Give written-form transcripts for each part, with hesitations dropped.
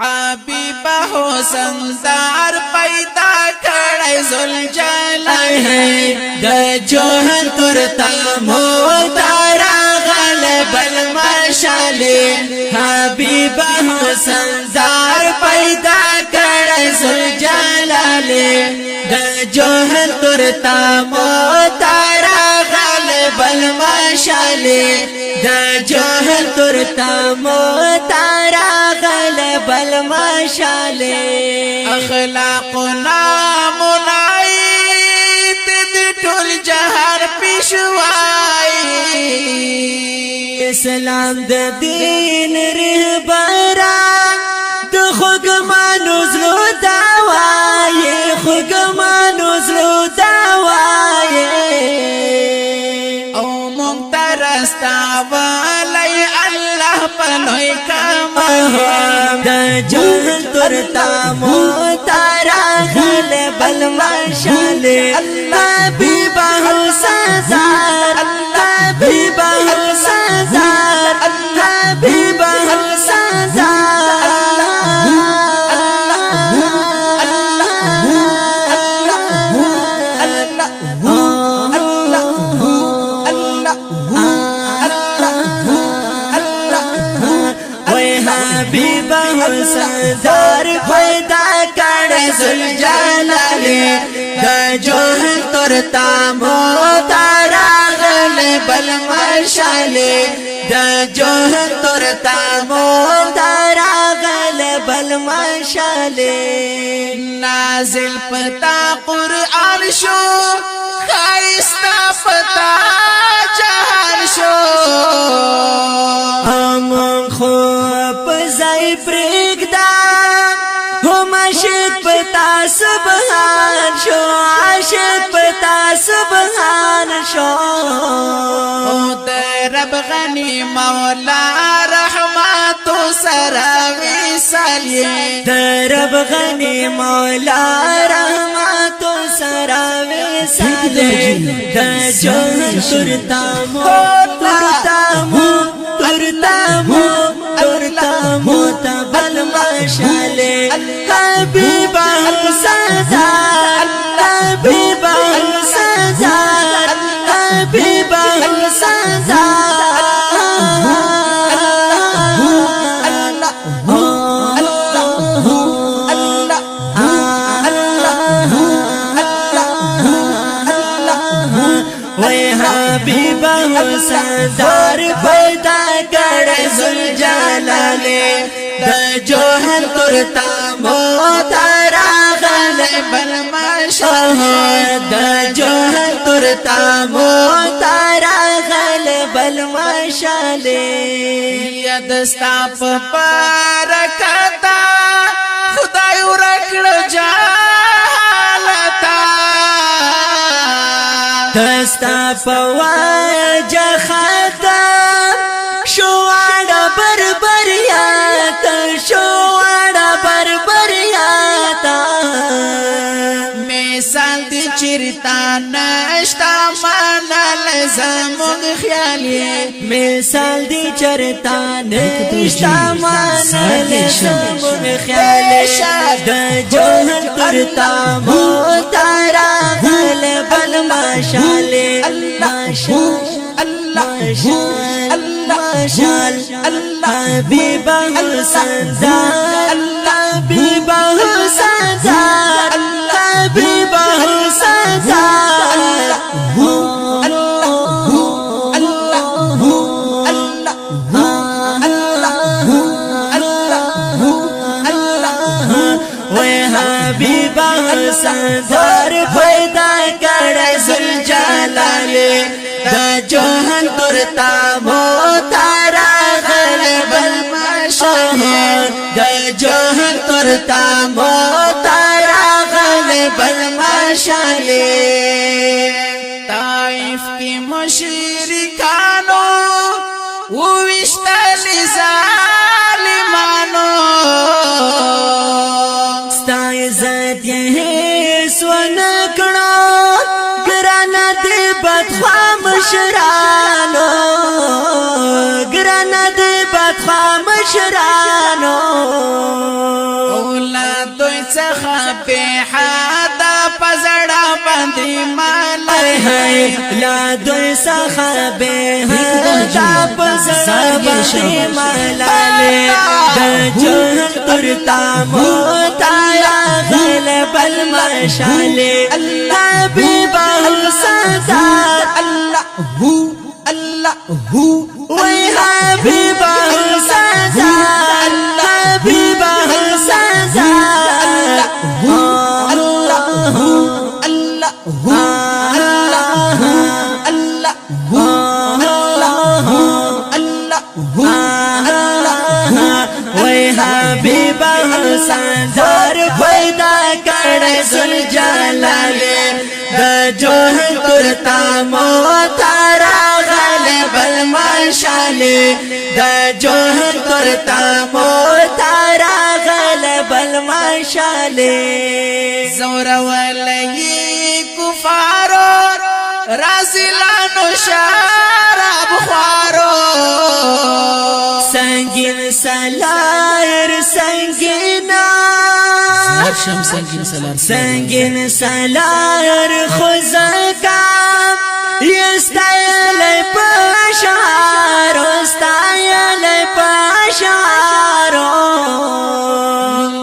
حبیب حسن دار پیدا کړی ذوالجلال د جوهر ترتا مدارا غالب المشال حبیب حسن دار پیدا کړی ذوالجلال د جوهر ترتا مدارا غالب المشال د جوهر ترتا مدارا غالب المشال اخلاقنا منعیت دی ټول جهر پیشوائی اسلام د دین رهبران د خوګمانو زلو داوای خوګمانو زلو داوای او مونږ ولی الله پلوی کما د جهل ترتا متارا غالب المشال حبیب حسن زار حبیب حسن زار حبیب حسن زار حبیب حسن زار پیدا کړی ذوالجلال د جوهر ترتا مدارا غالب المشال د جوهر ترتا مدارا غالب المشال نازل پتا قرآن شو خایستا پتا جهر شو امون خو پزای پرګدا هم عاشق پتا سبحان شو عاشق پتا سبحان شو او رب غنی مولا رحمت سرا وصال رب غنی مولا رحمت سرا وصال د جوهر ترتا مو تبل مشال حبیب حسن زار حبیب حسن زار حبیب حسن زار حبیب حسن زار پیدا کړی ذوالجلال د جوهر ترتا مدارا غالب المشال د جوهر ترتا مدارا غالب المشال ید ستا په برکت خدای ورکړو جالتا دستا پواجا خطا شواڑا بربریات شواڑا بربریاتا مثال دی چرتا نشتا منال زمون خیالی مثال دی چرتا نشتا منال زمون خیالی د جوهر ترتا مدارا غالب المشال مشال حبیب حسن زار حبیب حسن زار حبیب حسن زار حبیب حسن زار پیدا کړی ذوالجلال د جوهر ترتا مدارا غالب المشال د جوهر ترتا مدارا غالب المشال طائف کی مشرکانو وویشتل ظالمانو ستا عزت یې سونه کړو ګرانه دې بدخوا مشرانو ګرانه دې بدخوا مشرانو څخه په حدا پزړه باندې ملالې لا دوی څخه به حدا پزړه باندې ملالې د جهل تر تامو تایا غلب المشالې حبیب السادات الله هو وی حبیب السادات حبیب السادات حبیب السادار پیدا کړه زل جلاله د جوهر تر تامو تارا غلب المشاله د جوهر تر تامو تارا غلب المشاله زور ولي کفارو رازلانو شراب خوارو سنگین سلایر سنگینا سنگین سلایر خوزکام یستایلی پاشارو استایلی پاشارو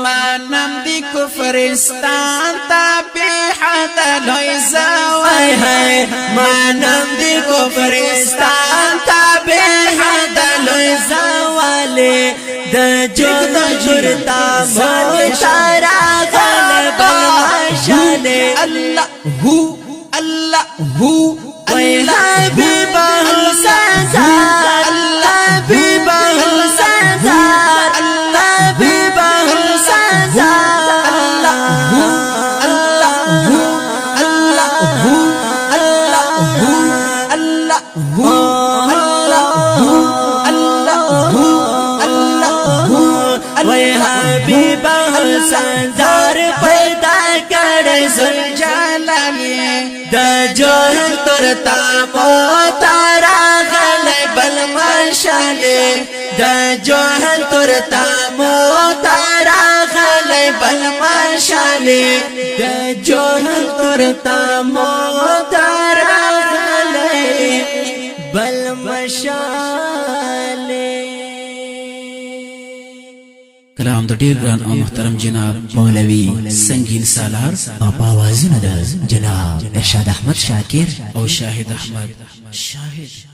منم دی کفرستان تا بی حد لوی زوای منم دی کفرستان تا بی حد لوی زوالی د جود جرتا موتارا غلب المشاله الله هو وی حبیب السادات حبیب السادات حبیب السادات وی حبیب السادار پیدا کړه زل جلاله د جوهر تر تامو تارا غلب المشاله د جوهر تر تامو تارا غلب المشاله د جوهر تر تامو تارا غلب المشاله کلام د ډیر ګران او محترم جناب مولوی سنگین سالار او په اوازونه د جناب ارشاد احمد شاکر او شاهد احمد شاهد